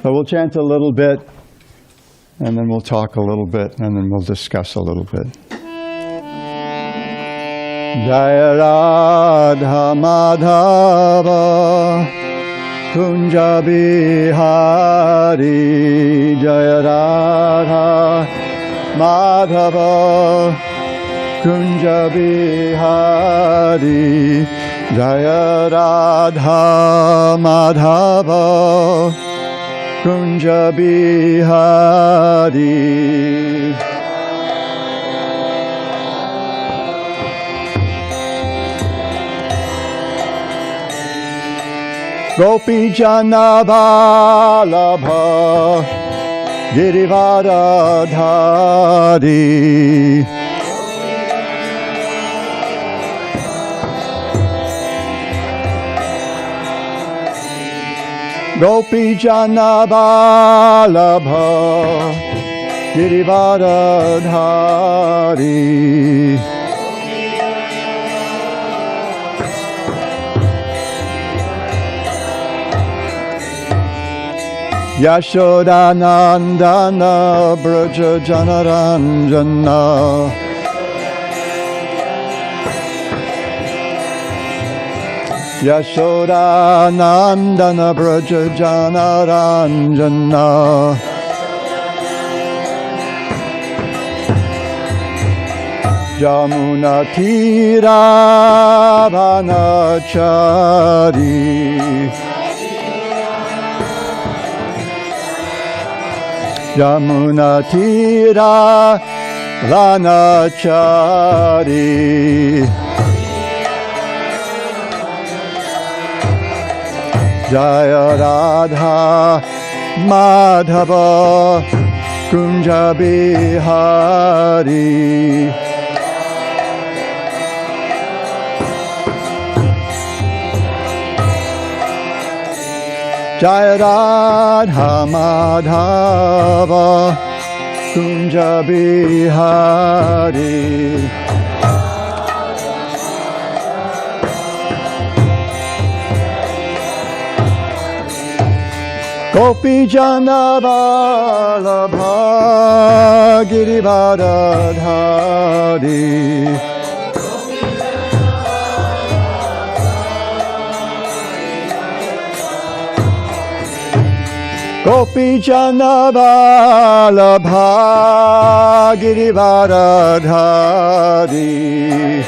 So we'll chant a little bit, and then we'll talk a little bit, and then we'll discuss a little bit. Jaya Radha Madhava Kunja Bihari Jaya Radha Madhava Kunja Bihari Jaya Radha Madhava Kunja Bihari. Gopi Jana Vallabha Girivardhari Gopi Jana Vallabha Girivardhari Yashoda Nandana Braja Janaranjana Yashoda Nandana Braja Janaranjana Jamuna Tira Vanachari Jamuna Tira Vanachari Jaya Radha Madhava Kunja Bihari Jaya Radha Madhava Kunja Bihari Gopi Jana Vallabha Girivardhari Gopi Jana Vallabha Girivardhari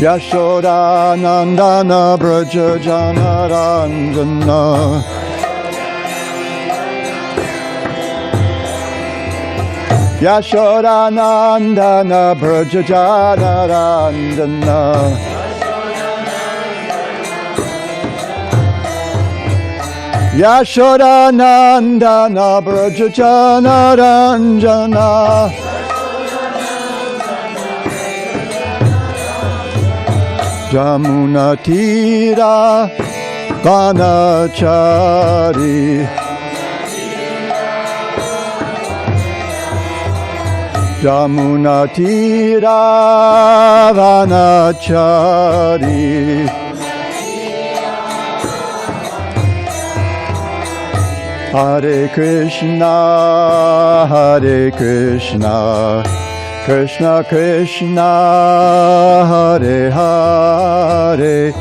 Yashoda Nandana Braja Janaranjana Yashoda Nandana Braja Janaranjana Yashoda Nandana Braja Janaranjana Jamuna Tira Vanachari Jamuna Tira Vanachari Hare Krishna Hare Krishna Krishna Krishna Hare Hare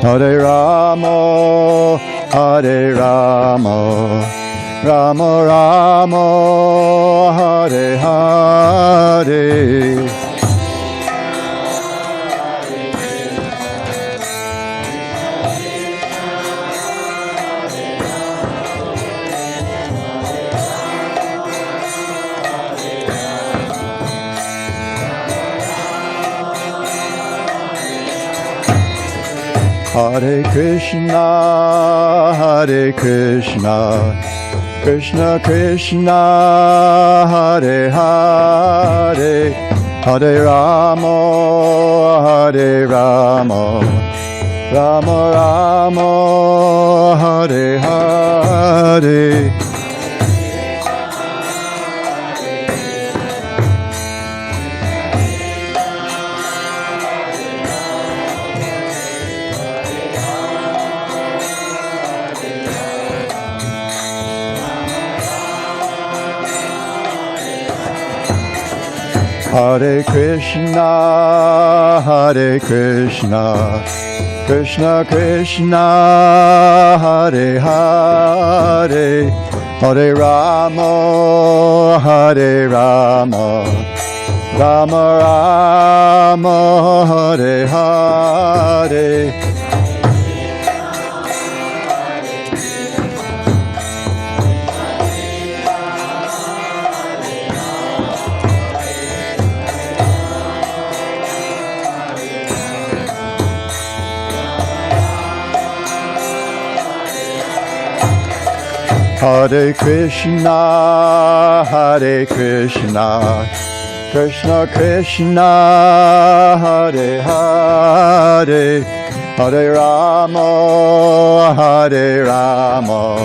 Hare Rama Hare Rama Rama Rama Hare Hare Hare Krishna, Hare Krishna, Krishna Krishna, Hare Hare, Hare Rama, Hare Rama, Rama Rama, Hare Hare. Hare Krishna, Hare Krishna, Krishna Krishna, Hare Hare, Hare Rama, Hare Rama, Rama Rama, Hare Hare. Hare Krishna, Hare Krishna, Krishna Krishna, Hare Hare, Hare Rama, Hare Rama,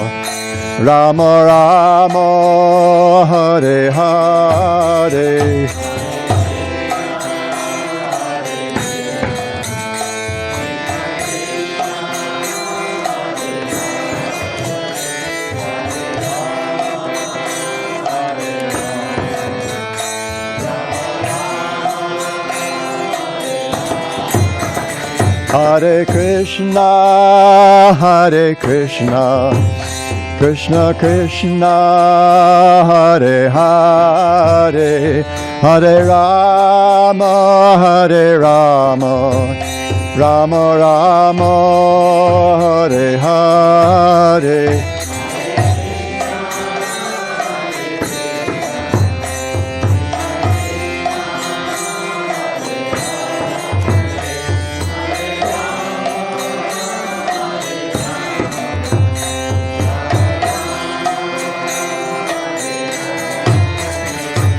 Rama Rama, Hare Hare. Hare Krishna, Hare Krishna, Krishna Krishna, Hare Hare, Hare Rama, Hare Rama, Rama Rama, Hare Hare.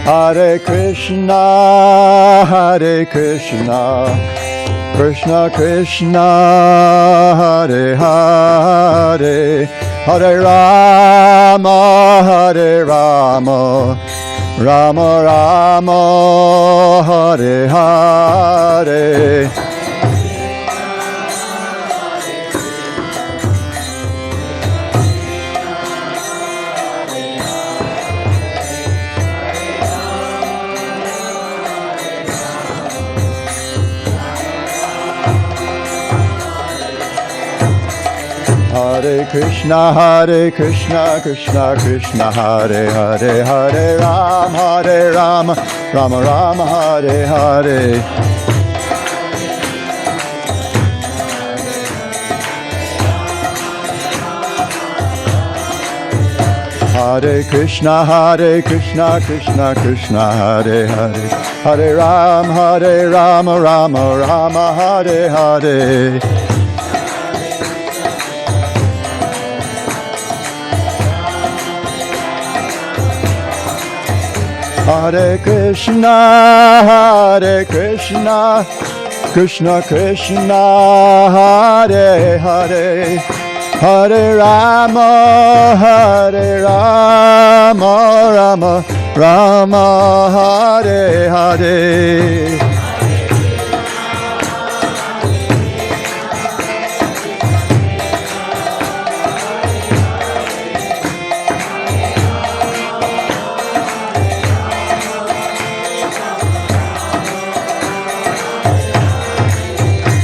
Hare Krishna, Hare Krishna, Krishna Krishna, Hare Hare, Hare Rama, Hare Rama, Rama Rama, Hare Hare. Hare Krishna, Krishna Krishna, Hare Hare, Hare Rama, Rama Rama, Hare Hare. Hare Krishna, Krishna Krishna, Hare Hare, Hare Rama, Rama Rama, Hare Hare. Hare Krishna, Krishna Krishna, Hare Hare, Hare Rama, Rama Rama, Hare Hare.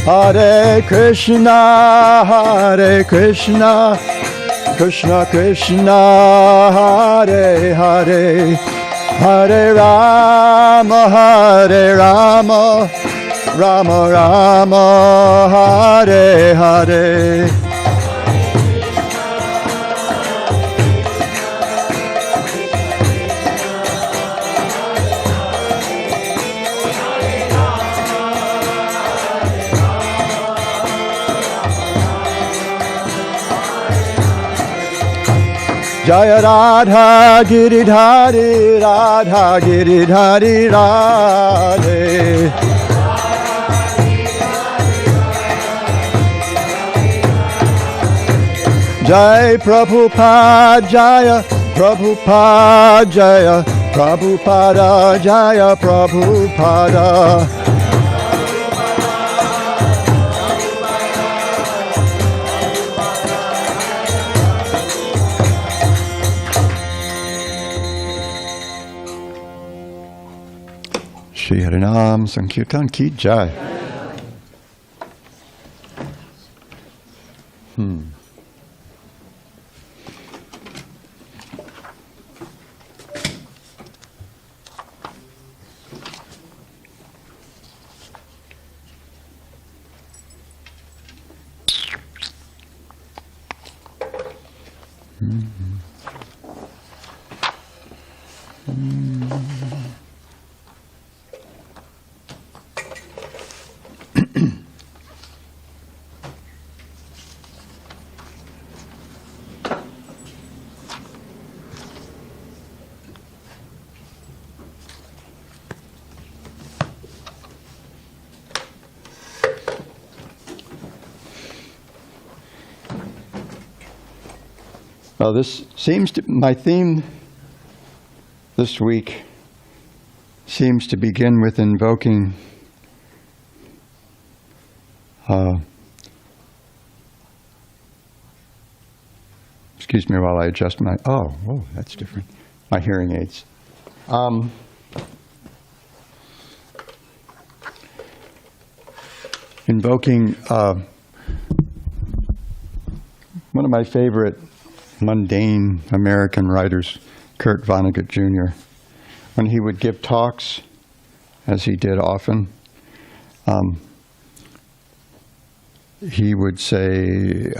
Hare Krishna, Krishna Krishna, Hare Hare, Hare Rama, Rama Rama, Hare Hare. Jaya Radha Giridhari, Radha Giridhari Radhe. Jai Prabhupada, Jaya Prabhupada, Jaya Prabhupada, Jaya Prabhupada. Shri Harinam Sankirtan Ki Jai. Well, this seems to, my theme this week seems to begin with invoking excuse me while I adjust my, whoa, that's different, my hearing aids. Invoking one of my favorite mundane American writers, Kurt Vonnegut Jr. When he would give talks, as he did often, he would say,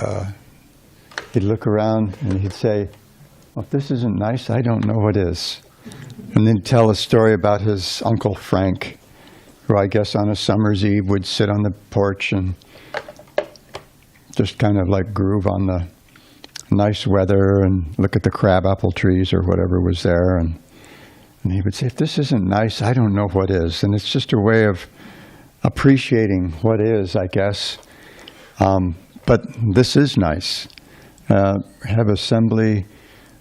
he'd look around and he'd say, well, if this isn't nice, I don't know what is. And then tell a story about his Uncle Frank, who I guess on a summer's eve would sit on the porch and just kind of like groove on the nice weather and look at the crabapple trees or whatever was there. And he would say, if this isn't nice, I don't know what is. And it's just a way of appreciating what is, I guess. But this is nice. Have assembly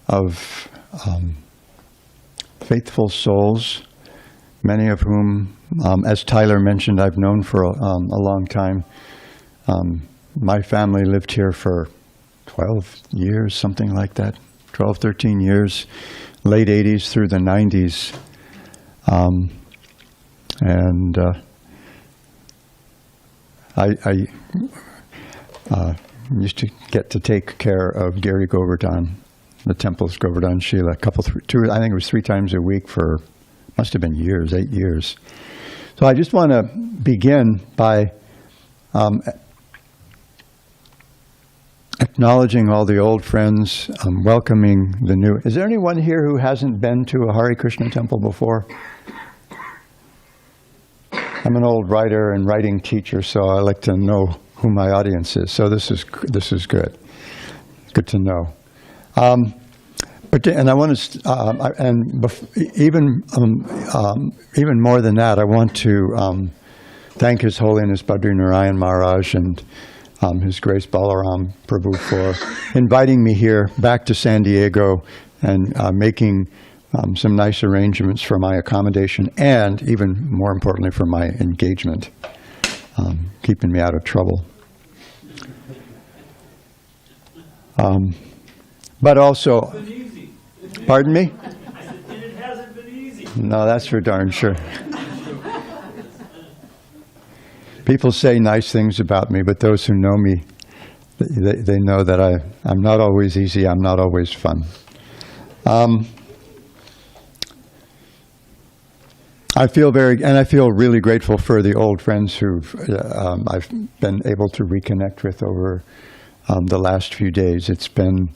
of faithful souls, many of whom, as Tyler mentioned, I've known for a long time. My family lived here for 12 years, something like that, 12, 13 years, late 80s through the 90s. I used to get to take care of Gary Govardhan, the temple's Govardhan Shila, I think it was 3 times a week for, must have been years, 8 years. So I just want to begin by acknowledging all the old friends, welcoming the new. Is there anyone here who hasn't been to a Hare Krishna temple before? I'm an old writer and writing teacher, so I like to know who my audience is. So this is good. Good to know. And I want to, even more than that, I want to thank His Holiness Badri Narayan Maharaj and His Grace Balaram Prabhu for inviting me here back to San Diego and making some nice arrangements for my accommodation and, even more importantly, for my engagement, keeping me out of trouble. But also, pardon me? I said, and it hasn't been easy. No, that's for darn sure. People say nice things about me, but those who know me, they know that I'm not always easy, I'm not always fun. I feel really grateful for the old friends who I've been able to reconnect with over the last few days. It's been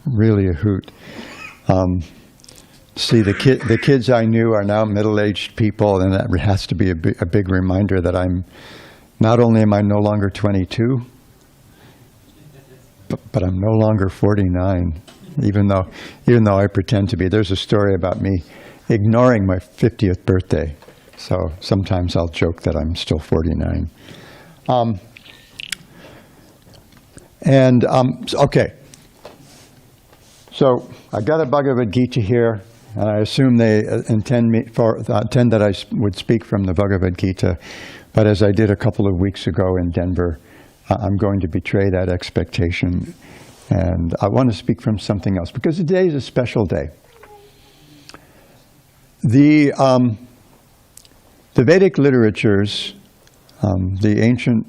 really a hoot. See, the kids I knew are now middle-aged people, and that has to be a big reminder that not only am I no longer 22, but I'm no longer 49, even though I pretend to be. There's a story about me ignoring my 50th birthday, so sometimes I'll joke that I'm still 49. Okay. So I got a Bhagavad Gita here, and I assume they intend that I would speak from the Bhagavad Gita, but as I did a couple of weeks ago in Denver, I'm going to betray that expectation, and I want to speak from something else, because today is a special day. The Vedic literatures, the ancient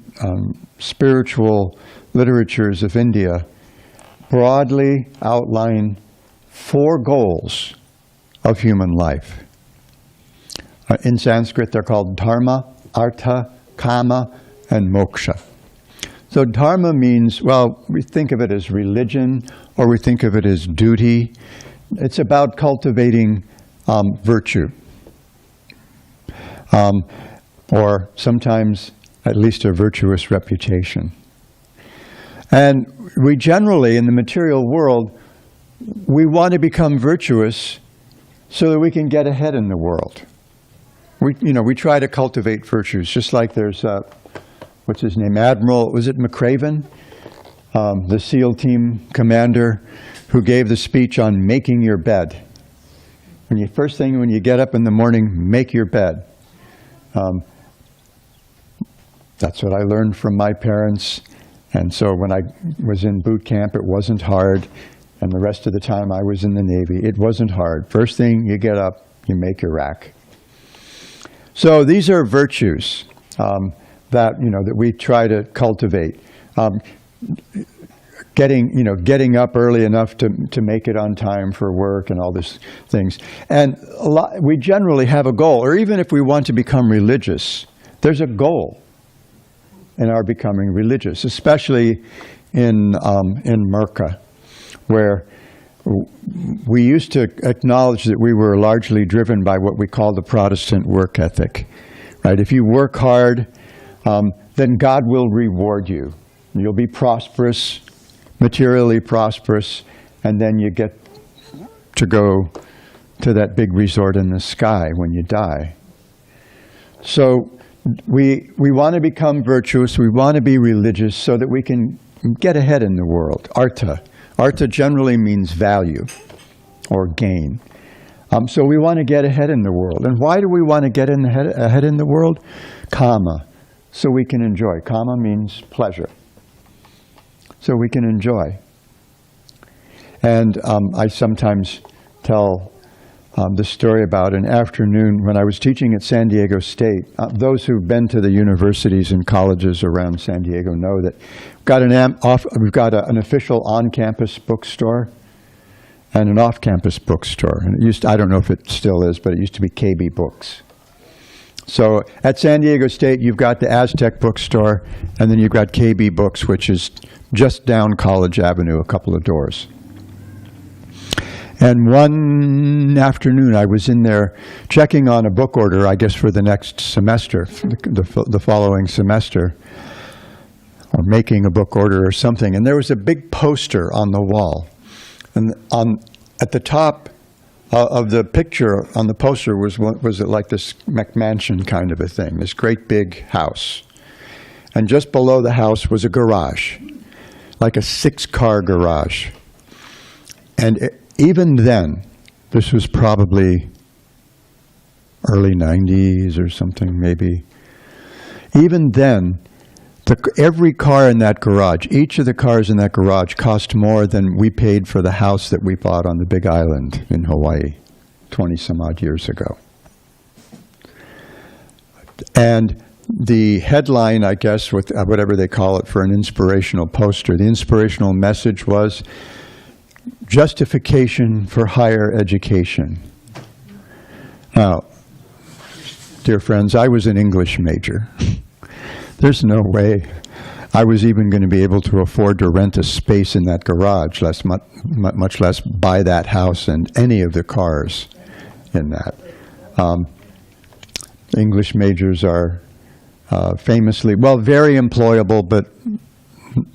spiritual literatures of India, broadly outline 4 goals of human life. In Sanskrit, they're called dharma, artha, kama, and moksha. So dharma means, well, we think of it as religion, or we think of it as duty. It's about cultivating virtue. Or sometimes at least a virtuous reputation. And we generally, in the material world, we want to become virtuous so that we can get ahead in the world. We try to cultivate virtues, just like there's, what's his name, Admiral, was it McRaven? The SEAL team commander who gave the speech on making your bed. First thing when you get up in the morning, make your bed. That's what I learned from my parents. And so when I was in boot camp, it wasn't hard. And the rest of the time I was in the Navy, it wasn't hard. First thing you get up, you make your rack. So these are virtues that we try to cultivate. Getting up early enough to make it on time for work and all these things. And we generally have a goal, or even if we want to become religious, there's a goal in our becoming religious, especially in Merca, where we used to acknowledge that we were largely driven by what we call the Protestant work ethic. Right? If you work hard, then God will reward you. You'll be prosperous, materially prosperous, and then you get to go to that big resort in the sky when you die. So we want to become virtuous, we want to be religious so that we can get ahead in the world. Artha. Artha generally means value or gain. So we want to get ahead in the world. And why do we want to get ahead in the world? Kama. So we can enjoy. Kama means pleasure. So we can enjoy. And I sometimes tell the story about an afternoon when I was teaching at San Diego State. Those who've been to the universities and colleges around San Diego know that we've got an official on-campus bookstore and an off-campus bookstore. And I don't know if it still is, but it used to be KB Books. So at San Diego State, you've got the Aztec bookstore, and then you've got KB Books, which is just down College Avenue, a couple of doors. And one afternoon, I was in there checking on a book order, I guess, for the next semester, the following semester, or making a book order or something. And there was a big poster on the wall. And at the top of the picture on the poster was it like this McMansion kind of a thing, this great big house. And just below the house was a garage, like a 6-car garage. And even then, this was probably early 90s or something maybe. Even then, every car in that garage, each of the cars in that garage cost more than we paid for the house that we bought on the Big Island in Hawaii 20 some odd years ago. And the headline, I guess, with whatever they call it for an inspirational poster, the inspirational message was justification for higher education. Now, dear friends, I was an English major. There's no way I was even going to be able to afford to rent a space in that garage, much less buy that house and any of the cars in that. English majors are famously, very employable, but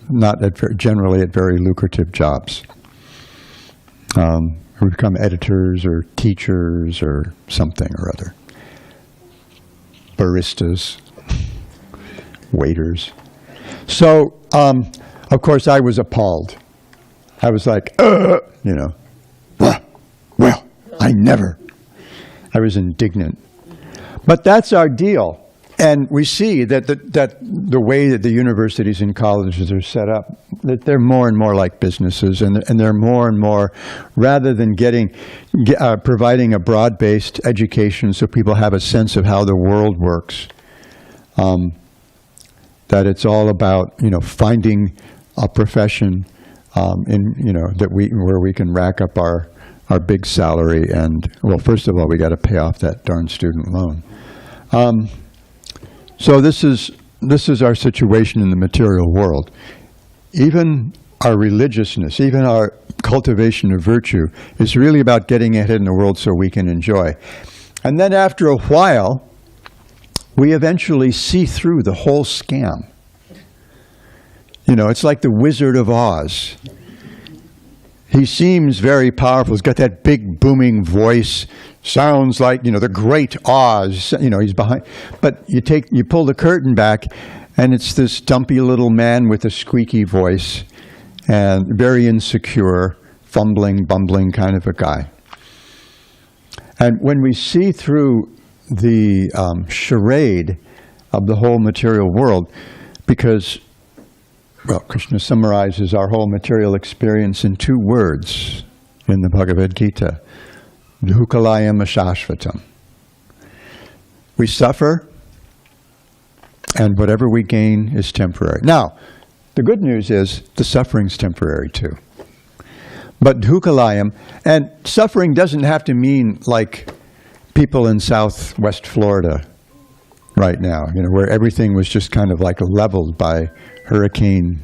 not generally at very lucrative jobs. Who become editors or teachers or something or other. Baristas. Waiters. So, of course, I was appalled. I was like, well, I never. I was indignant. But that's our deal. And we see that the way that the universities and colleges are set up, that they're more and more like businesses, and they're more and more, rather than providing a broad-based education so people have a sense of how the world works, that it's all about, finding a profession where we can rack up our big salary, and, well, first of all, we got to pay off that darn student loan. So this is our situation in the material world. Even our religiousness, even our cultivation of virtue is really about getting ahead in the world so we can enjoy. And then after a while, we eventually see through the whole scam. It's like the Wizard of Oz. He seems very powerful. He's got that big booming voice. Sounds like, the great Oz. He's behind. But you pull the curtain back, and it's this dumpy little man with a squeaky voice and very insecure, fumbling, bumbling kind of a guy. And when we see through the charade of the whole material world, because, well, Krishna summarizes our whole material experience in 2 words in the Bhagavad Gita. Dukkhalayam ashashvatam. We suffer, and whatever we gain is temporary. Now, the good news is the suffering's temporary too. But dukkhalayam, and suffering doesn't have to mean like people in southwest Florida right now, where everything was just kind of like leveled by Hurricane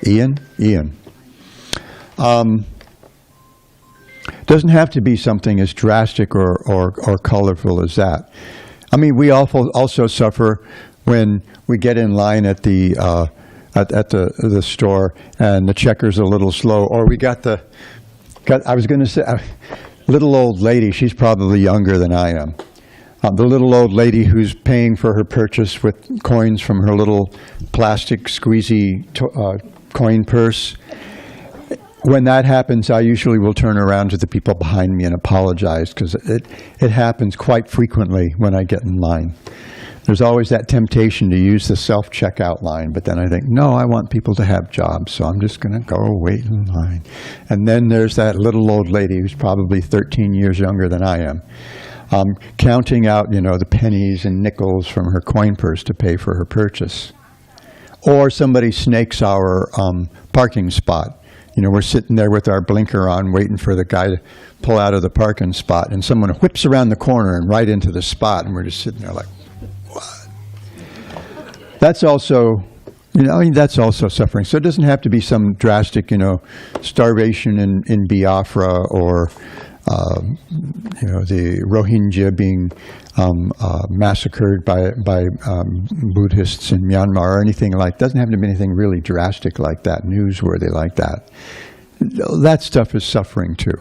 Ian. Doesn't have to be something as drastic or colorful as that. I mean, we also suffer when we get in line at the store and the checker's a little slow, or we got I was going to say, little old lady. She's probably younger than I am. The little old lady who's paying for her purchase with coins from her little plastic squeezy coin purse. When that happens, I usually will turn around to the people behind me and apologize, because it happens quite frequently when I get in line. There's always that temptation to use the self-checkout line, but then I think, no, I want people to have jobs, so I'm just going to go wait in line. And then there's that little old lady who's probably 13 years younger than I am, counting out, the pennies and nickels from her coin purse to pay for her purchase. Or somebody snakes our parking spot. We're sitting there with our blinker on, waiting for the guy to pull out of the parking spot, and someone whips around the corner and right into the spot, and we're just sitting there like, what? That's also, that's also suffering. So it doesn't have to be some drastic, starvation in Biafra, or the Rohingya being massacred by Buddhists in Myanmar, or anything like that. Doesn't have to be anything really drastic like that, newsworthy like that. That stuff is suffering too.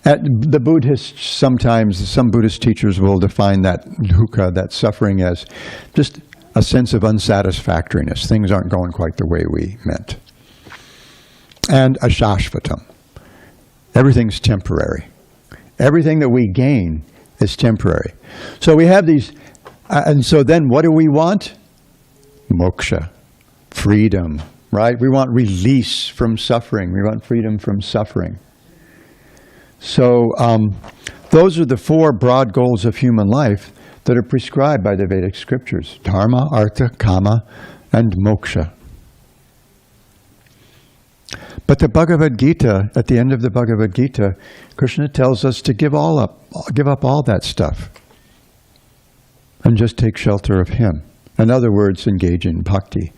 The Buddhists, sometimes, some Buddhist teachers will define that dukkha, that suffering, as just a sense of unsatisfactoriness. Things aren't going quite the way we meant. And ashashvatam. Everything's temporary. Everything that we gain is temporary. So we have these, and so then what do we want? Moksha, freedom, right? We want release from suffering. We want freedom from suffering. So those are the 4 broad goals of human life that are prescribed by the Vedic scriptures: dharma, artha, kama, and moksha. But the Bhagavad Gita, at the end of the Bhagavad Gita, Krishna tells us to give up all that stuff, and just take shelter of Him. In other words, engage in bhakti.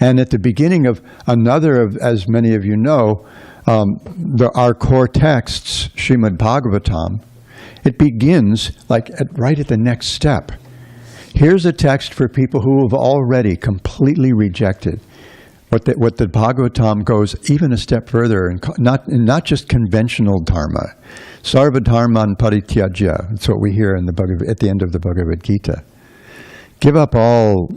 And at the beginning of another of, as many of you know, our core texts, Srimad Bhagavatam, it begins right at the next step. Here's a text for people who have already completely rejected. What the Bhagavatam goes even a step further, and not just conventional dharma. Sarva dharman parityajya. That's what we hear at the end of the Bhagavad Gita. Give up all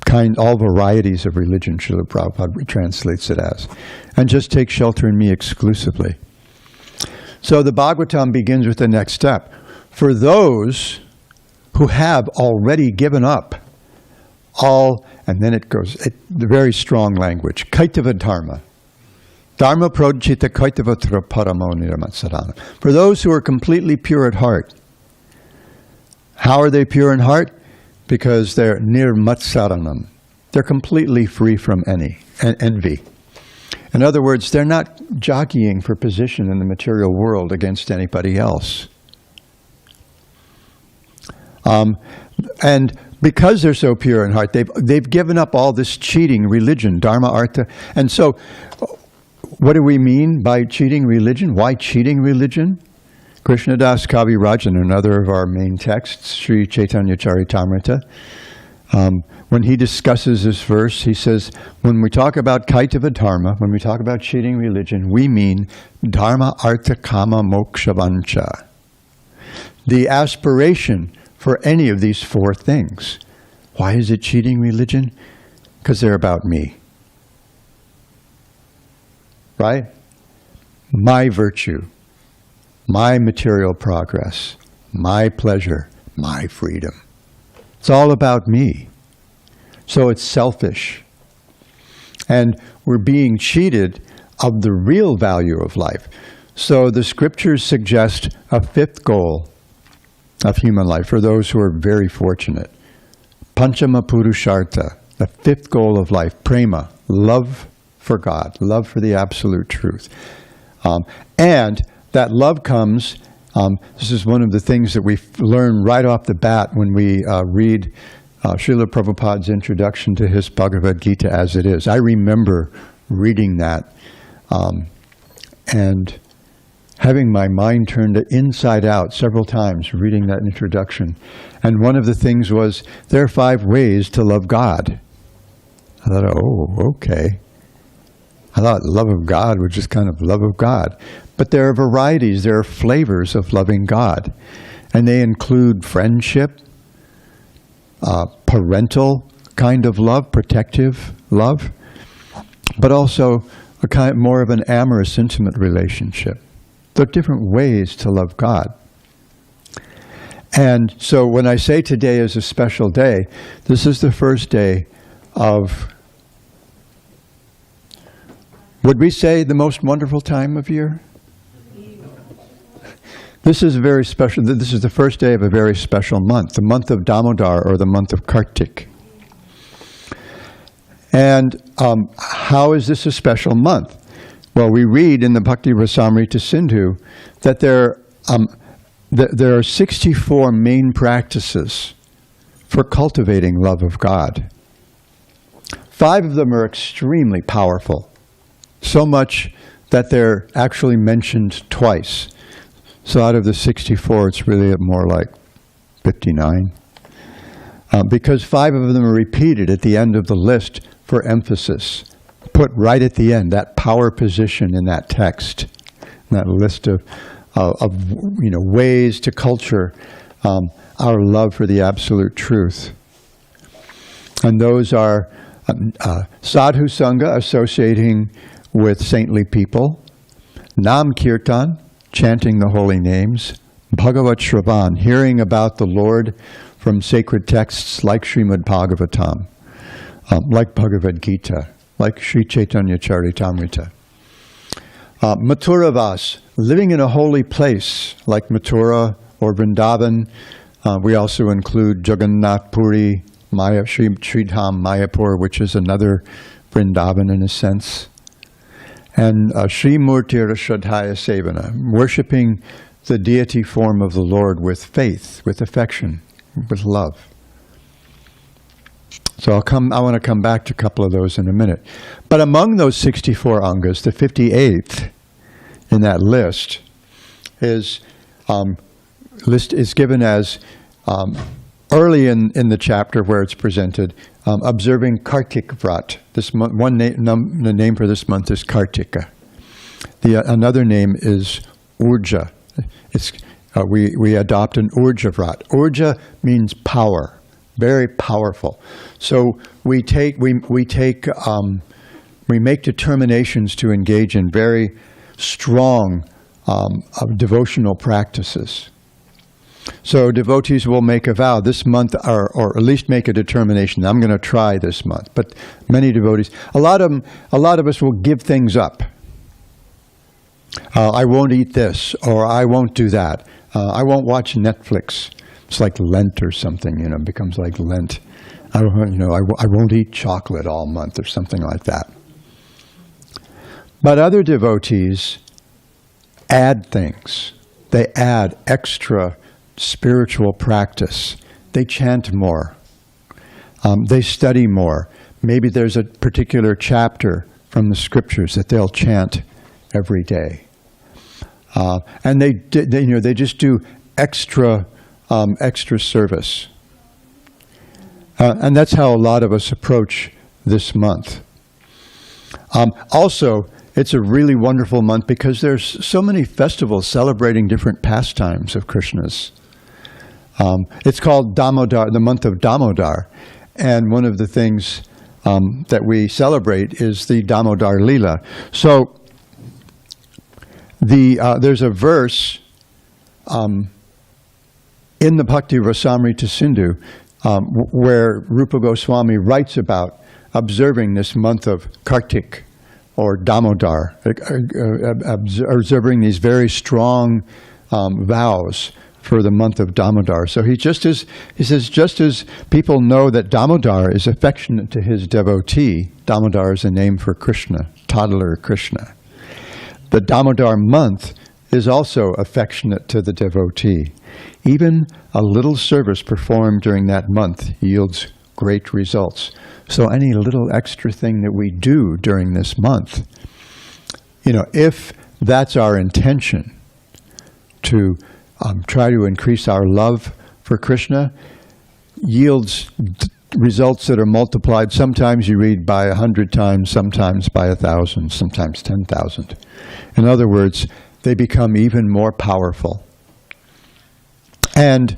varieties of religion, Srila Prabhupada translates it as, and just take shelter in me exclusively. So the Bhagavatam begins with the next step. For those who have already given up all, and then it goes, the very strong language, kaitava dharma. Dharma prodchita kaitava paramo niramatsarana. For those who are completely pure at heart. How are they pure in heart? Because they're nirmatsaranam. They're completely free from any envy. In other words, they're not jockeying for position in the material world against anybody else. And because they're so pure in heart, they've given up all this cheating religion, dharma, artha. And so, what do we mean by cheating religion? Why cheating religion? Krishna Das Kavi Rajan, another of our main texts, Sri Chaitanya Charitamrita, when he discusses this verse, he says, when we talk about kaitava dharma, when we talk about cheating religion, we mean dharma, artha, kama, moksha, vancha. The aspiration for any of these four things. Why is it cheating religion? Because they're about me. Right? My virtue, my material progress, my pleasure, my freedom. It's all about me. So it's selfish. And we're being cheated of the real value of life. So the scriptures suggest a fifth goal of human life for those who are very fortunate. Panchama Purushartha, the fifth goal of life, prema, love for God, love for the absolute truth. And that love comes, this is one of the things that we learn right off the bat when we read Srila Prabhupada's introduction to his Bhagavad Gita as it is. I remember reading that and having my mind turned inside out several times reading that introduction. And one of the things was, there are 5 ways to love God. I thought, oh, okay. I thought love of God was just kind of love of God. But there are varieties, there are flavors of loving God. And they include friendship, parental kind of love, protective love, but also a kind more of an amorous, intimate relationship. There are different ways to love God. And so when I say today is a special day, this is the first day of, would we say, the most wonderful time of year? This is very special. This is the first day of a very special month, the month of Damodar, or the month of Karthik. And how is this a special month? Well, we read in the Bhakti Rasamrita Sindhu that there are 64 main practices for cultivating love of God. 5 of them are extremely powerful, so much that they're actually mentioned twice. So out of the 64, it's really more like 59. Because 5 of them are repeated at the end of the list for emphasis. Put right at the end, that power position in that text, that list of ways to culture our love for the absolute truth. And those are sadhu sangha, associating with saintly people; nam kirtan, chanting the holy names; bhagavat shravan, hearing about the Lord from sacred texts like Srimad Bhagavatam, like Bhagavad Gita, like Sri Chaitanya Charitamrita. Mathuravas, living in a holy place like Mathura or Vrindavan. We also include Jagannath Puri, Sridham Mayapur, which is another Vrindavan in a sense. And Sri Murtir Shraddhaya Sevana, worshipping the deity form of the Lord with faith, with affection, with love. So I want to come back to a couple of those in a minute. But among those 64 angas, the 58th in that list is given as early in the chapter where it's presented, observing Kartik Vrat. This the name for this month is Kartika. Another name is Urja. We adopt an Urja Vrat. Urja means power. Very powerful. So we make determinations to engage in very strong devotional practices. So devotees will make a vow this month, or at least make a determination. I'm going to try this month. But many devotees, a lot of us will give things up. I won't eat this, or I won't do that. I won't watch Netflix. It's like Lent or something, it becomes like Lent. I won't eat chocolate all month or something like that. But other devotees add things. They add extra spiritual practice. They chant more. They study more. Maybe there's a particular chapter from the scriptures that they'll chant every day. And they just do extra service. And that's how a lot of us approach this month. Also, it's a really wonderful month because there's so many festivals celebrating different pastimes of Krishna's. It's called Damodar, the month of Damodar. And one of the things that we celebrate is the Damodar Lila. So there's a verse in the Bhakti Rasamrita Sindhu where Rupa Goswami writes about observing this month of Karthik or Damodar, observing these very strong vows for the month of Damodar. So he says, just as people know that Damodar is affectionate to his devotee, Damodar is a name for Krishna, toddler Krishna. The Damodar month is also affectionate to the devotee. Even a little service performed during that month yields great results. So any little extra thing that we do during this month, if that's our intention to try to increase our love for Krishna, yields results that are multiplied. Sometimes you read by 100 times, sometimes by 1,000, sometimes 10,000. In other words, they become even more powerful. And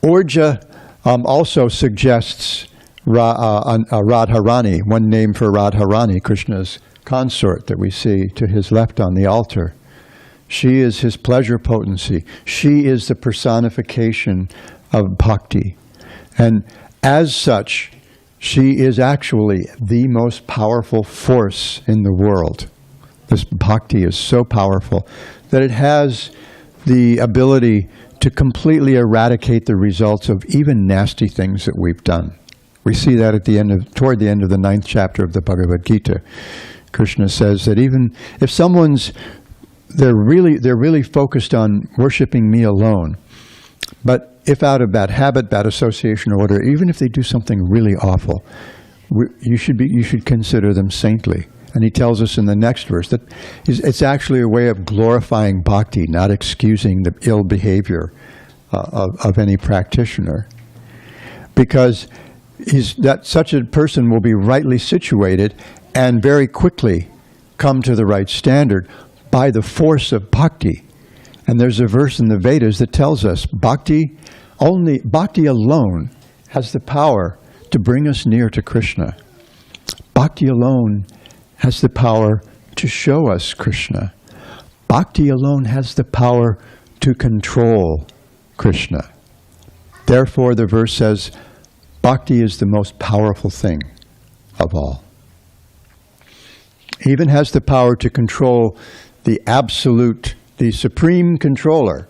Urja also suggests Radharani, one name for Radharani, Krishna's consort that we see to his left on the altar. She is his pleasure potency. She is the personification of bhakti. And as such, she is actually the most powerful force in the world. This bhakti is so powerful that it has the ability to completely eradicate the results of even nasty things that we've done. We see that toward the end of the 9th chapter of the Bhagavad Gita. Krishna says that even if they're really focused on worshiping me alone, but if out of bad habit, bad association, or order, even if they do something really awful, you should consider them saintly. And he tells us in the next verse that it's actually a way of glorifying bhakti, not excusing the ill behavior of any practitioner. Because such a person will be rightly situated and very quickly come to the right standard by the force of bhakti. And there's a verse in the Vedas that tells us bhakti alone has the power to bring us near to Krishna. Bhakti alone has the power to show us Krishna. Bhakti alone has the power to control Krishna. Therefore, the verse says, bhakti is the most powerful thing of all. It even has the power to control the absolute, the supreme controller.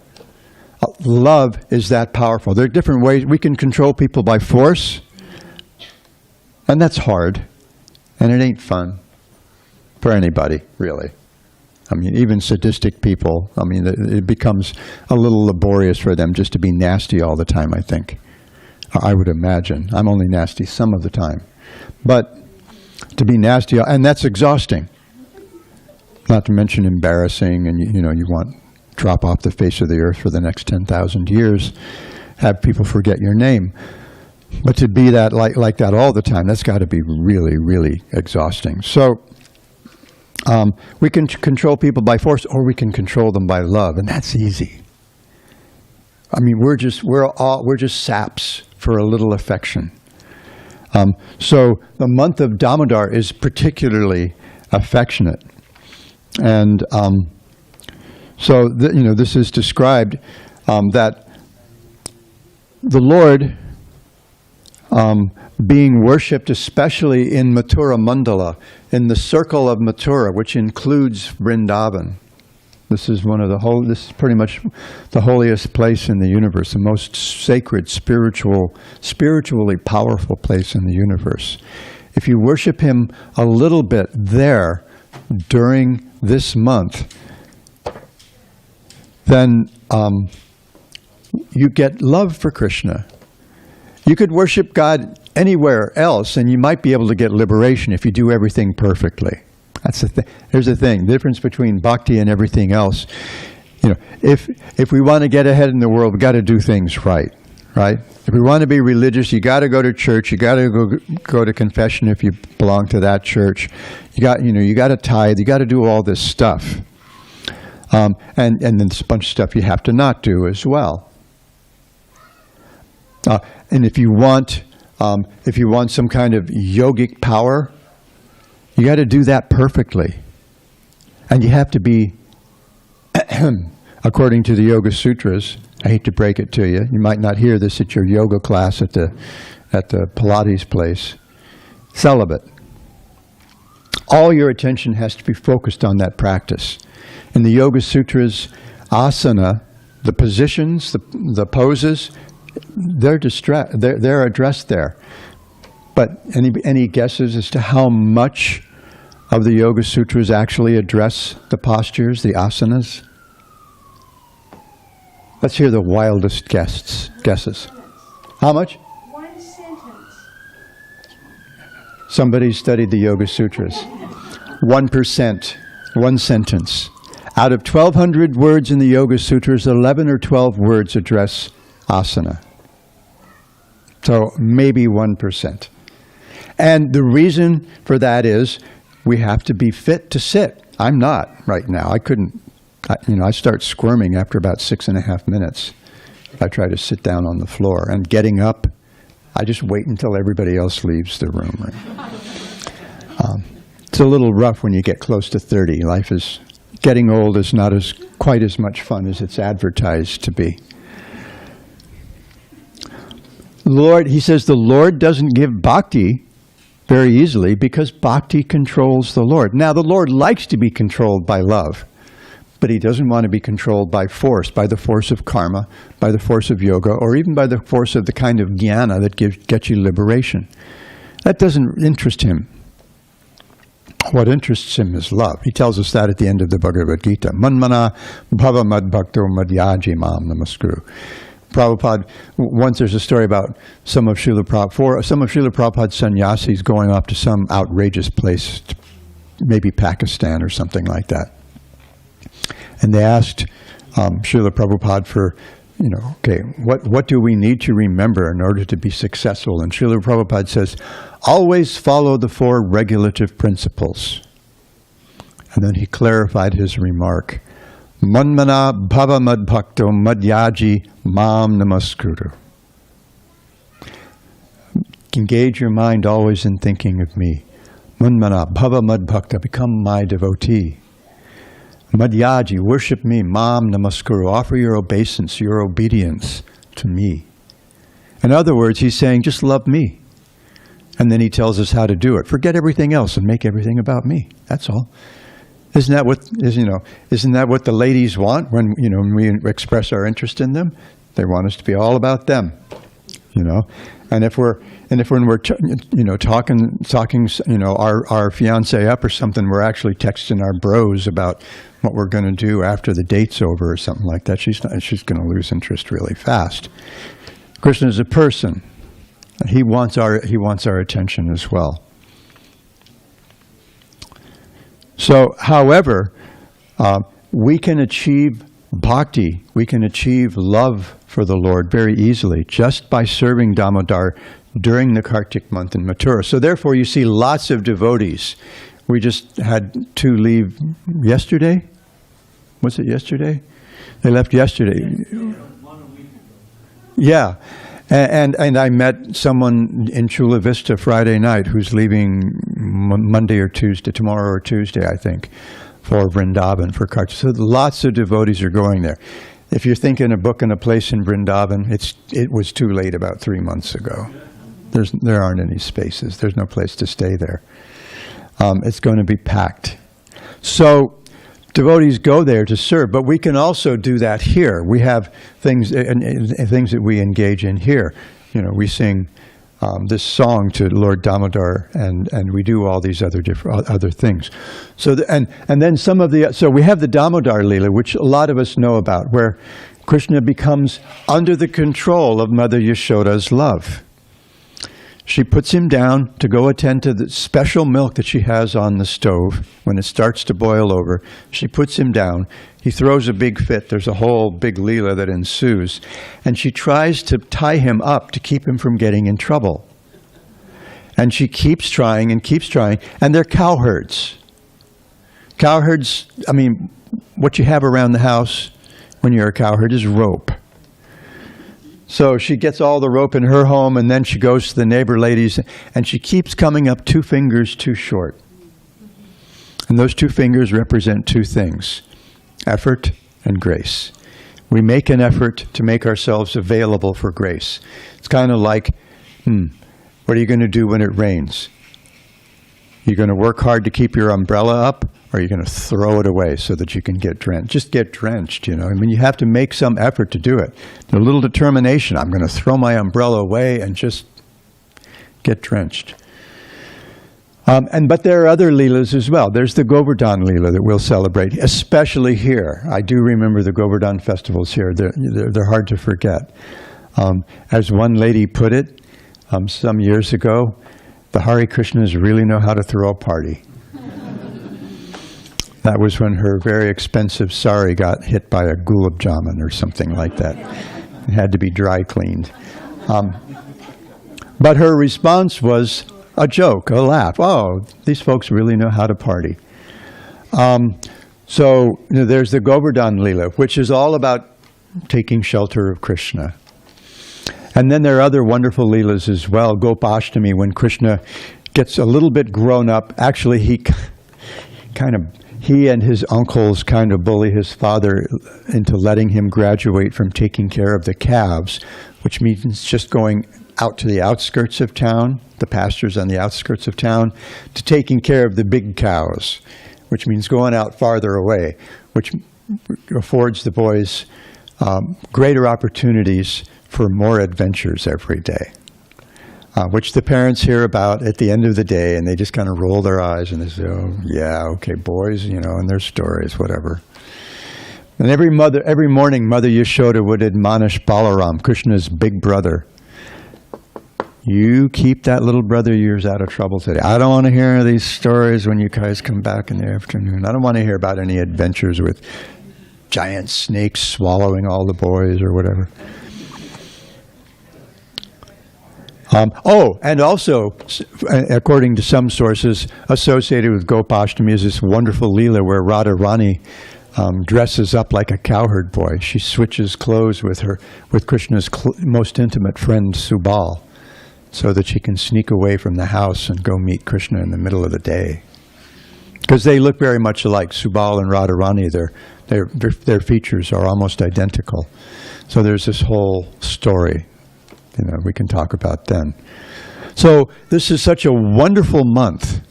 Love is that powerful. There are different ways. We can control people by force, and that's hard, and it ain't fun for anybody, really. I mean, even sadistic people, it becomes a little laborious for them just to be nasty all the time, I think. I would imagine. I'm only nasty some of the time. But to be nasty, and that's exhausting. Not to mention embarrassing, and you want to drop off the face of the earth for the next 10,000 years, have people forget your name. But to be that like that all the time, that's got to be really, really exhausting. So we can control people by force, or we can control them by love, and that's easy. I mean, we're just saps for a little affection. So the month of Damodar is particularly affectionate, and so this is described that the Lord being worshipped especially in Mathura Mandala, in the circle of Mathura, which includes Vrindavan. This is this is pretty much the holiest place in the universe, the most sacred, spiritually powerful place in the universe. If you worship him a little bit there during this month, then you get love for Krishna. You could worship God anywhere else, and you might be able to get liberation if you do everything perfectly. That's the thing. Here's the thing: the difference between bhakti and everything else. If we want to get ahead in the world, we got to do things right. If we want to be religious, you got to go to church. You got to go to confession if you belong to that church. You got to tithe. You got to do all this stuff. And then there's a bunch of stuff you have to not do as well. And if you want some kind of yogic power, you got to do that perfectly. And you have to be, according to the Yoga Sutras, I hate to break it to you, you might not hear this at your yoga class at the Pilates place, celibate. All your attention has to be focused on that practice. In the Yoga Sutras, asana, the positions, the poses, they're addressed there. But any guesses as to how much of the Yoga Sutras actually address the postures, the asanas? Let's hear the wildest guesses. How much? One sentence. Somebody studied the Yoga Sutras. 1%, one sentence. Out of 1,200 words in the Yoga Sutras, 11 or 12 words address asana. So maybe 1%. And the reason for that is we have to be fit to sit. I'm not right now. I start squirming after about 6.5 minutes. I try to sit down on the floor. And getting up, I just wait until everybody else leaves the room. It's a little rough when you get close to 30. Getting old is not quite as much fun as it's advertised to be. He says the Lord doesn't give bhakti very easily because bhakti controls the Lord. Now, the Lord likes to be controlled by love, but he doesn't want to be controlled by the force of karma, by the force of yoga, or even by the force of the kind of jnana that gets you liberation. That doesn't interest him. What interests him is love. He tells us that at the end of the Bhagavad Gita. Manmana bhava madbhakto madhyaji mam namaskuru. Prabhupada, once there's a story about some of Srila Prabhupada's sannyasis going off to some outrageous place, maybe Pakistan or something like that. And they asked Srila Prabhupada for, what do we need to remember in order to be successful? And Srila Prabhupada says, always follow the 4 regulative principles. And then he clarified his remark. Manmana bhava madbhakto madhyaji mam namaskuru. Engage your mind always in thinking of me. Manmana bhava madbhakta, become my devotee. Madhyaji, worship me. Mam namaskuru, offer your obeisance, your obedience to me. In other words, he's saying, just love me. And then he tells us how to do it. Forget everything else and make everything about me. That's all. Isn't that what the ladies want when we express our interest in them? They want us to be all about them, And if we're talking our fiance up or something, we're actually texting our bros about what we're going to do after the date's over or something like that. She's going to lose interest really fast. Krishna is a person. He wants our attention as well. So, however, we can achieve bhakti, we can achieve love for the Lord very easily just by serving Damodar during the Karthik month in Mathura. So therefore you see lots of devotees. We just had 2 leave yesterday. Was it yesterday? They left yesterday. Yeah. And I met someone in Chula Vista Friday night who's leaving Monday or Tuesday, tomorrow or Tuesday, I think, for Vrindavan, for Karthik. So lots of devotees are going there. If you're thinking of booking a place in Vrindavan, it was too late about 3 months ago. There aren't any spaces. There's no place to stay there. It's going to be packed. So devotees go there to serve, but we can also do that here. We have things that we engage in here. You know, we sing this song to Lord Damodar, and we do all these other things. So and then so we have the Damodar Leela, which a lot of us know about, where Krishna becomes under the control of Mother Yashoda's love. She puts him down to go attend to the special milk that she has on the stove. When it starts to boil over, she puts him down. He throws a big fit. There's a whole big Leela that ensues. And she tries to tie him up to keep him from getting in trouble. And she keeps trying, and they're cowherds. Cowherds, I mean, what you have around the house when you're a cowherd is rope. So she gets all the rope in her home, and then she goes to the neighbor ladies, and she keeps coming up 2 fingers too short. And those 2 fingers represent 2 things: effort and grace. We make an effort to make ourselves available for grace. It's kind of like, what are you going to do when it rains? You're going to work hard to keep your umbrella up, or you're going to throw it away so that you can get drenched. Just get drenched, you know. I mean, you have to make some effort to do it. A little determination. I'm going to throw my umbrella away and just get drenched. But there are other Leelas as well. There's the Govardhan Leela that we'll celebrate, especially here. I do remember the Govardhan festivals here. They're hard to forget. As one lady put it some years ago, the Hare Krishnas really know how to throw a party. That was when her very expensive sari got hit by a gulab jamun or something like that. It had to be dry cleaned. But her response was a joke, a laugh. Oh, these folks really know how to party. So there's the Govardhan Leela, which is all about taking shelter of Krishna. And then there are other wonderful Leelas as well. Gopashtami, when Krishna gets a little bit grown up. Actually, he and his uncles kind of bully his father into letting him graduate from taking care of the calves, which means just going out to the outskirts of town, the pastures on the outskirts of town, to taking care of the big cows, which means going out farther away, which affords the boys greater opportunities for more adventures every day, which the parents hear about at the end of the day, and they just kind of roll their eyes and they say, oh, yeah, okay, boys, you know, and their stories, whatever. And every morning, Mother Yashoda would admonish Balaram, Krishna's big brother. You keep that little brother of yours out of trouble today. I don't want to hear these stories when you guys come back in the afternoon. I don't want to hear about any adventures with giant snakes swallowing all the boys or whatever. And also, according to some sources, associated with Gopashtami is this wonderful Leela where Radharani dresses up like a cowherd boy. She switches clothes with Krishna's most intimate friend Subal, so that she can sneak away from the house and go meet Krishna in the middle of the day. Because they look very much alike. Subal and Radharani, their features are almost identical. So there's this whole story, you know, we can talk about then. So this is such a wonderful month.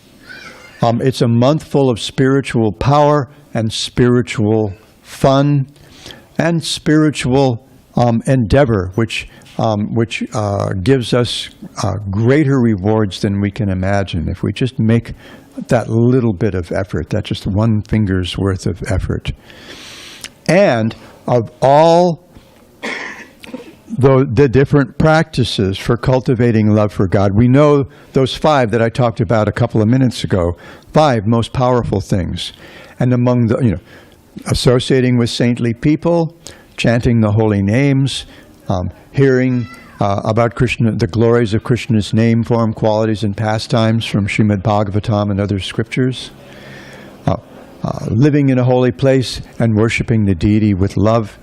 It's a month full of spiritual power and spiritual fun and spiritual endeavor, which gives us greater rewards than we can imagine if we just make that little bit of effort, that's just 1 finger's worth of effort. And of all the different practices for cultivating love for God, we know those 5 that I talked about a couple of minutes ago, 5 most powerful things. And among the, associating with saintly people, chanting the holy names, hearing about Krishna, the glories of Krishna's name, form, qualities, and pastimes from Srimad Bhagavatam and other scriptures, living in a holy place and worshiping the deity with love.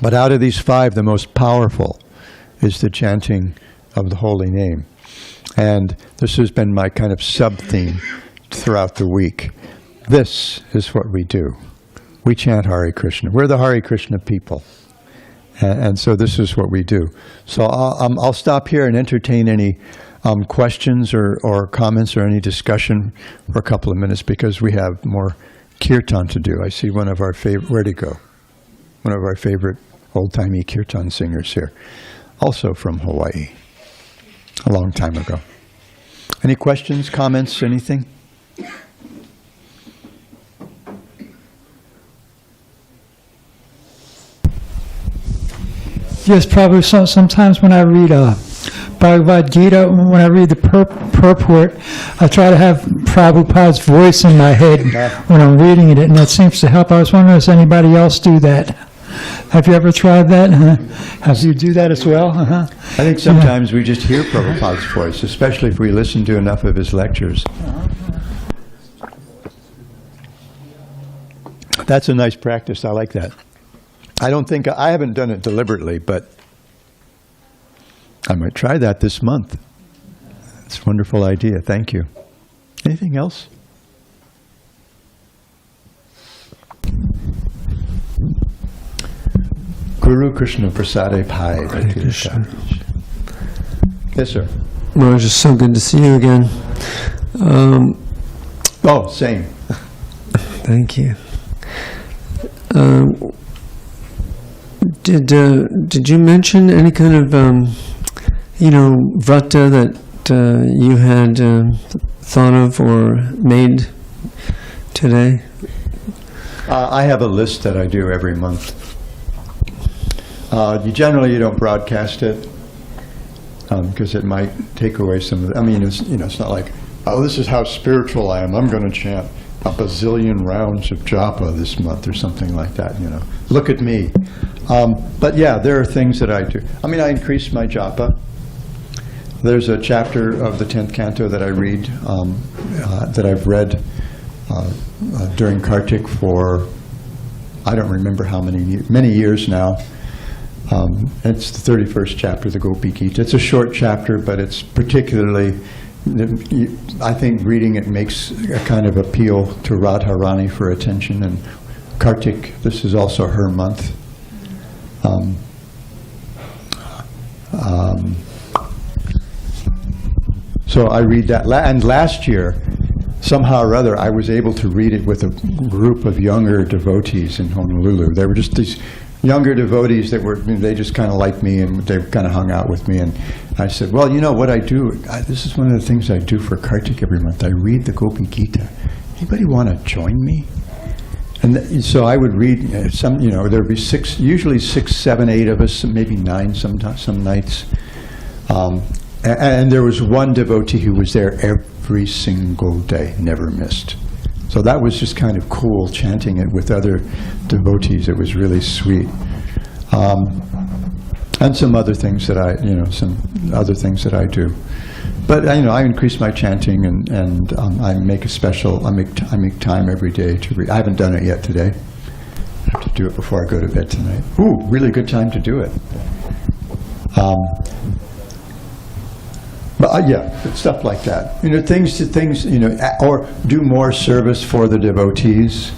But out of these 5, the most powerful is the chanting of the holy name. And this has been my kind of sub-theme throughout the week. This is what we do. we chant Hare Krishna. We're the Hare Krishna people. And so this is what we do. So I'll stop here and entertain any questions or comments or any discussion for a couple of minutes because we have more kirtan to do. I see one of our favorite, where'd he go? One of our favorite old-timey kirtan singers here, also from Hawaii, a long time ago. Any questions, comments, anything? Yes, probably sometimes when I read Bhagavad Gita, when I read the purport, I try to have Prabhupada's voice in my head when I'm reading it, and that seems to help. I was wondering, does anybody else do that? Have you ever tried that? Have you do that as well? I think sometimes we just hear Prabhupada's voice, especially if we listen to enough of his lectures. That's a nice practice. I like that. I haven't done it deliberately, but I might try that this month. It's a wonderful idea. Thank you. Anything else? Guru Krishna Prasade Pai. Yes, sir. Well, it's just so good to see you again. Same. Thank you. Did you mention any kind of vrata that you had thought of or made today? I have a list that I do every month. Generally, you don't broadcast it because it might take away some of the. I mean, it's not like, oh, this is how spiritual I am. I'm going to chant a bazillion rounds of japa this month or something like that. Look at me. But yeah, there are things that I do. I mean, I increase my japa. There's a chapter of the 10th canto that I read, that I've read during Karthik for, I don't remember how many years now. It's the 31st chapter, the Gopi Gita. It's a short chapter, but it's particularly, I think reading it makes a kind of appeal to Radharani for attention. And Karthik, this is also her month. So I read that. And last year, somehow or other, I was able to read it with a group of younger devotees in Honolulu. There were just these younger devotees that they just kind of liked me and they kind of hung out with me. And I said, well, what I do, this is one of the things I do for Karthik every month. I read the Gopi Gita. Anybody want to join me? And so I would read there'd be usually 6, 7, 8 of us, maybe 9 some nights. And there was one devotee who was there every single day, never missed. So that was just kind of cool, chanting it with other devotees. It was really sweet. And some other things that I do. But I increase my chanting, and I make I make time every day to read. I haven't done it yet today. I have to do it before I go to bed tonight. Ooh, really good time to do it. But stuff like that. Things, or do more service for the devotees.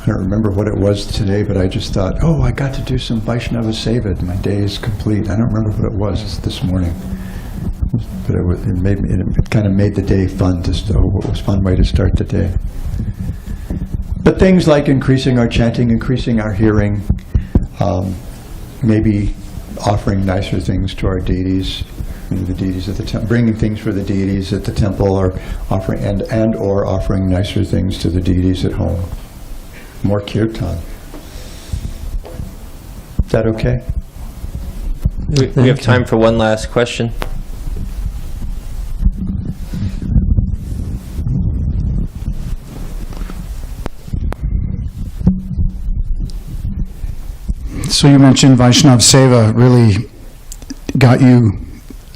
I don't remember what it was today, but I just thought, I got to do some Vaishnava Seva. My day is complete. I don't remember what it was this morning. But it kind of made the day fun. It was a fun way to start the day. But things like increasing our chanting, increasing our hearing, maybe offering nicer things to our deities, the deities at the temple, bringing things for the deities at the temple, or offering or offering nicer things to the deities at home. More kirtan. Is that okay? We have time for one last question. So you mentioned Vaishnava Seva really got you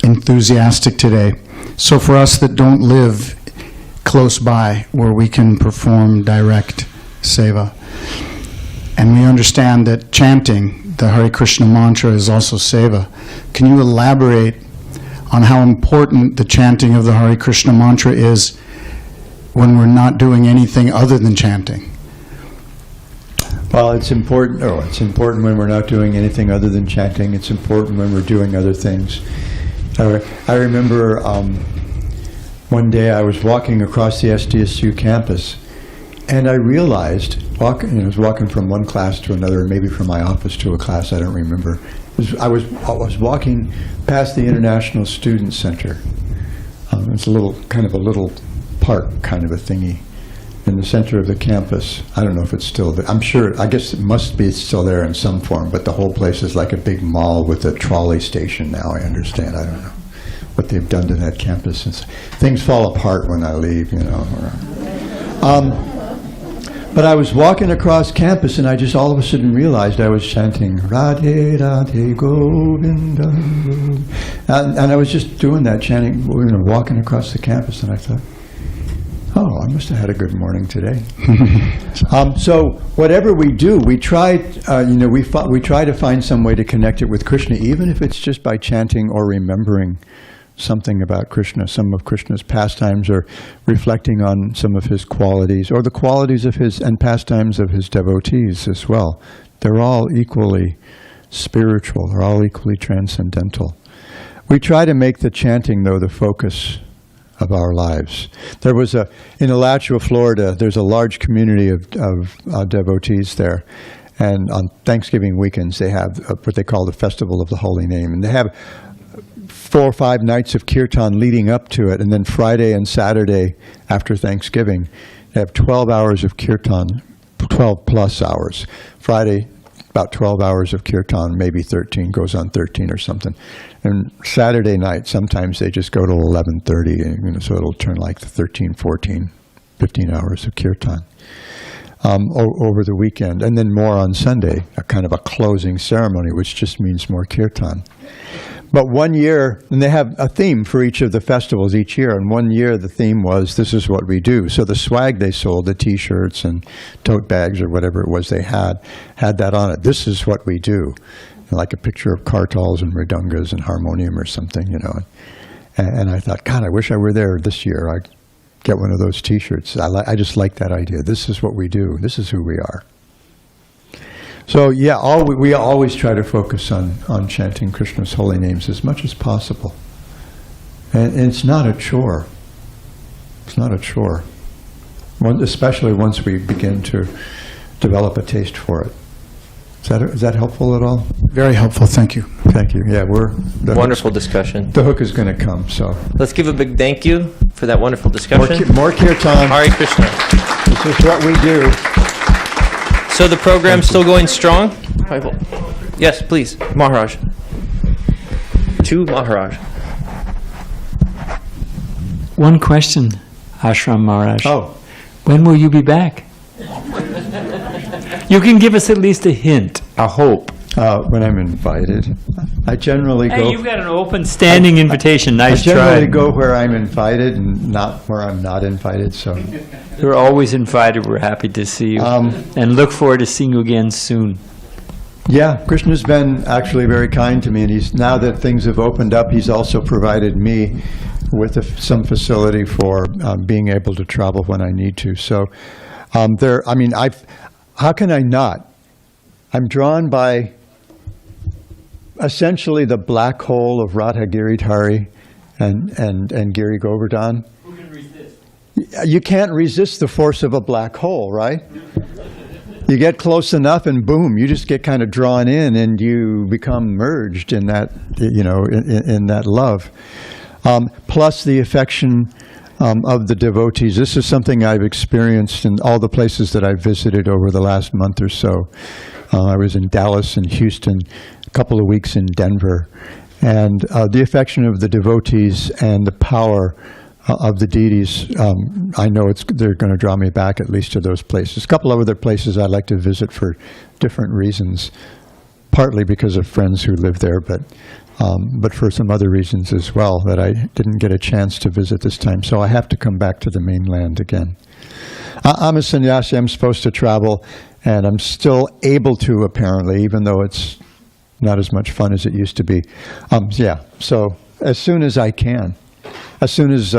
enthusiastic today. So for us that don't live close by where we can perform direct Seva, and we understand that chanting the Hare Krishna mantra is also Seva, can you elaborate on how important the chanting of the Hare Krishna mantra is when we're not doing anything other than chanting? Well, it's important. Oh, it's important when we're not doing anything other than chanting. It's important when we're doing other things. I remember one day I was walking across the SDSU campus, and I realized, I was walking from one class to another, maybe from my office to a class, I don't remember. I was walking past the International Student Center. It's a little park kind of a thingy in the center of the campus. I don't know if it's still there. I'm sure, I guess it must be still there in some form, but the whole place is like a big mall with a trolley station now, I understand. I don't know what they've done to that campus. Things fall apart when I leave, you know. But I was walking across campus, and I just all of a sudden realized I was chanting Radhe Radhe Govinda, and I was just doing that, chanting, walking across the campus, and I thought, oh, I must have had a good morning today. So whatever we do, we try, we try to find some way to connect it with Krishna, even if it's just by chanting or remembering something about Krishna, some of Krishna's pastimes, or reflecting on some of his qualities, or the qualities of his and pastimes of his devotees as well. They're all equally spiritual. They're all equally transcendental. We try to make the chanting, though, the focus of our lives. There was in Alachua, Florida, there's a large community of devotees there. And on Thanksgiving weekends, they have what they call the Festival of the Holy Name. And they have 4 or 5 nights of kirtan leading up to it. And then Friday and Saturday after Thanksgiving, they have 12 hours of kirtan, 12 plus hours. Friday, about 12 hours of kirtan, maybe 13, goes on 13 or something. And Saturday night, sometimes they just go to 11:30, so it'll turn like 13, 14, 15 hours of kirtan over the weekend. And then more on Sunday, a kind of a closing ceremony, which just means more kirtan. But one year, and they have a theme for each of the festivals each year, and one year the theme was, this is what we do. So the swag they sold, the T-shirts and tote bags or whatever it was they had that on it. This is what we do. Like a picture of kartals and mridungas and harmonium or something, And I thought, God, I wish I were there this year. I'd get one of those T-shirts. I just like that idea. This is what we do. This is who we are. So yeah, we always try to focus on chanting Krishna's holy names as much as possible. And it's not a chore. It's not a chore. Especially once we begin to develop a taste for it. Is that helpful at all? Very helpful, thank you. Thank you. Yeah, Wonderful discussion. The hook is going to come, so. Let's give a big thank you for that wonderful discussion. More kirtan. Hare Krishna. This is what we do. So the program's still going strong? Yes, please, Maharaj. To Maharaj. One question, Ashram Maharaj. Oh. When will you be back? You can give us at least a hint, a hope. When I'm invited. I generally go... Hey, you've got an open standing invitation. Nice I generally try. go where I'm invited and not where I'm not invited, so... You're always invited. We're happy to see you. And look forward to seeing you again soon. Yeah, Krishna's been actually very kind to me, and now that things have opened up, he's also provided me with some facility for being able to travel when I need to. So how can I not? I'm drawn by essentially the black hole of Radha Giridhari and Giri Govardhan. Who can resist? You can't resist the force of a black hole, right? You get close enough and boom, you just get kind of drawn in and you become merged in that, in that love. Plus the affection of the devotees. This is something I've experienced in all the places that I've visited over the last month or so. I was in Dallas and Houston, a couple of weeks in Denver. And the affection of the devotees and the power of the deities, I know they're going to draw me back at least to those places. A couple of other places I'd like to visit for different reasons, partly because of friends who live there, but for some other reasons as well that I didn't get a chance to visit this time. So I have to come back to the mainland again. I'm a sannyasi. I'm supposed to travel, and I'm still able to, apparently, even though it's not as much fun as it used to be. Yeah, so as soon as I can. As soon as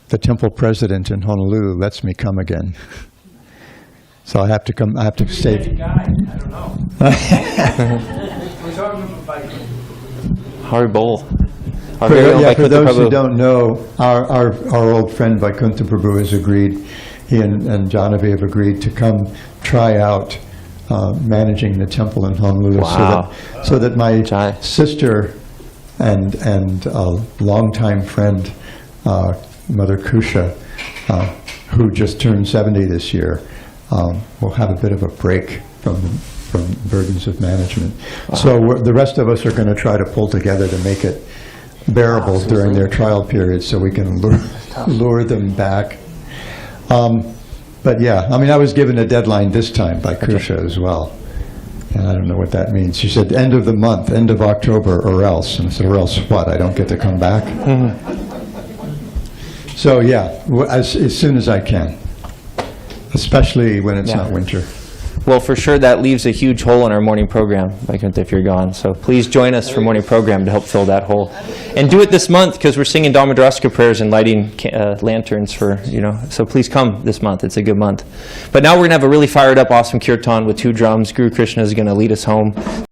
the temple president in Honolulu lets me come again. So I have to come. I have to stay. Haribol. For those who don't know, our old friend Vaikuntha Prabhu has agreed. He and Janavi have agreed to come try out managing the temple in Honolulu. Wow. So that my Jai. sister and longtime friend, Mother Kusha, who just turned 70 this year, will have a bit of a break from burdens of management. So the rest of us are going to try to pull together to make it bearable during their trial period, so we can lure them back. But yeah, I mean, I was given a deadline this time by Kusha as well. And I don't know what that means. She said, end of the month, end of October, or else. And I said, or else what? I don't get to come back? So yeah, as soon as I can. Especially when it's not winter. Well, for sure, that leaves a huge hole in our morning program, Vaikuntha, if you're gone. So please join us for morning program to help fill that hole. And do it this month, because we're singing Dhammadraska prayers and lighting lanterns for, so please come this month. It's a good month. But now we're going to have a really fired up, awesome kirtan with 2 drums. Guru Krishna is going to lead us home.